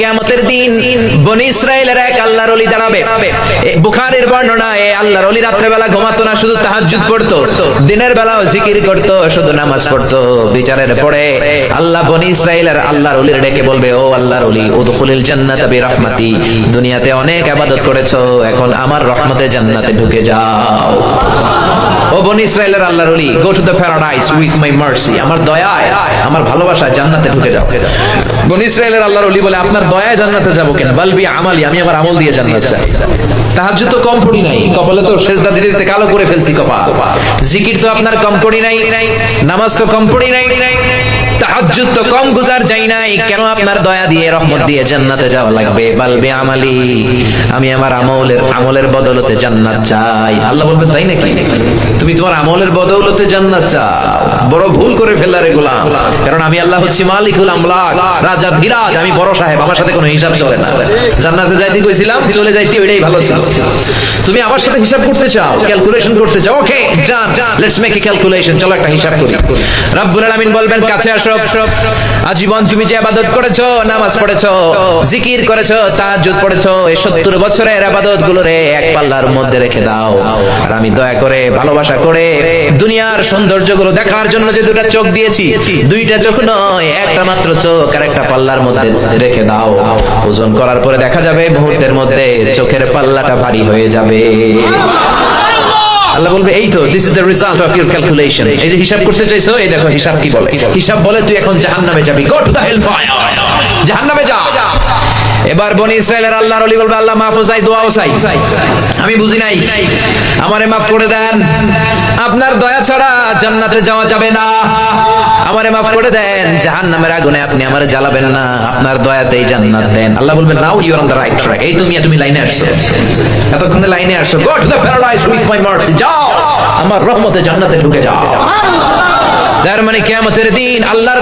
কিয়ামতের দিন বনি ইসরাইলের এক আল্লাহর ওলি দাঁড়াবে। বুখারীর বর্ণনা, এই আল্লাহর ওলি রাত্রে বেলা ঘুমাতো না, শুধু তাহাজ্জুদ পড়তো, দিনের বেলাও জিকির করতো, শুধু নামাজ পড়তো। বিচারের পরে আল্লাহ বনি ইসরাইলের আল্লাহর ওলির ডেকে বলবে, ও আল্লাহর ওলি, উদখুলিল জান্নাতা বিরহমাতি, দুনিয়াতে অনেক ইবাদত করেছো, এখন আমার রহমতে জান্নাতে ঢুকে যাও। ও বনি ইসরাইলের আল্লাহর ওলি, go to the paradise with my mercy, আমার দয়ায়, আমার ভালোবাসায় জান্নাতে ঢুকে যাও। বনি ইসরাইলের আল্লাহর ওলি বলে, আপনার দয়ায় জান্নাতে যাবো কেন? বালবি আমালি, আমি আমার আমল দিয়ে জান্নাত চাই। তাহাজ্জুদ তো কম পড়ি নাই, কপালে তো সেজদা দিতে দিতে কালো করে ফেলছি কপাল। জিকির তো আপনার কম পড়ি নাই, নামাজ তো কম পড়ি নাই, তাহাজ্জুদ তো কম গুজার যাই নাই, কেন আপনার দয়া দিয়ে রহমত দিয়ে জান্নাতে যাওয়া লাগবে? বালবি আমালি, আমি আমার আমলের বদলতে জান্নাত চাই। আল্লাহ বলবেন, তাই নাকি? তুমি তোমার আমলের বদৌলতে জান্নাত চাও? বড় ভুল করে ফেললা রে গোলাম, কারণ আমি আল্লাহ হচ্ছি মালিকুল আমলাক, রাজা ধীরাজ, আমি বড় সাহেব, আমার সাথে কোনো হিসাব চলে না। জান্নাতে যাইতে কইছিলাম, চলে যাইতে ওইটাই ভালো ছিল। তুমি আমার সাথে হিসাব করতে চাও, ক্যালকুলেশন করতে চাও, ওকে ডান, লেটস মেক এ ক্যালকুলেশন, চলো একটা হিসাব করি। রব্বুল আলামিন বলবেন, কাছে আসো। আজীবন তুমি যে ইবাদত করেছো, নামাজ পড়েছো, জিকির করেছো, তাহাজ্জুদ পড়েছো, এই 70 বছরের ইবাদত গুলোরে এক পাল্লার মধ্যে রেখে দাও, আর আমি দয়া করে, ভালোবাসা করে দুনিয়ার সৌন্দর্যগুলো দেখার জন্য যে দুটা চোখ দিয়েছি, দুইটা চোখ নয়, একটা মাত্র চোখ আর একটা পাল্লার মধ্যে রেখে দাও। ওজন করার পরে দেখা যাবে মুহূর্তের মধ্যে চোখের পাল্লাটা ভারী হয়ে যাবে। আল্লাহ বলবে, এই তো, this is the result of your calculation. এই যে হিসাব করতে চাইছো, এই দেখো হিসাব কি বলে। হিসাব বলে তুই এখন জাহান্নামে যাবি, go to the hell fire, জাহান্নামে যা। এবার বনি ইসরাইলের আল্লাহর ওলি বলবে, আল্লাহ মাফ চাই, দোয়াও চাই, আমি বুঝি নাই, আমারে মাফ করে দেন, আপনার দয়া ছাড়া জান্নাতে যাওয়া যাবে না, আমারে মাফ করে দেন, জাহান্নামের আগুনে আপনি আমারে জ্বালাবেন না, আপনার দয়াতেই জান্নাত দেন। আল্লাহ বলবেন, now you are on the right track, এই তুমি লাইনে আসছো, এতক্ষণে লাইনে আসছো, go to the paradise with my mercy, যাও আমার রহমতে জান্নাতে ঢুকে যাও। তার মানে কিয়ামতের দিন আল্লাহর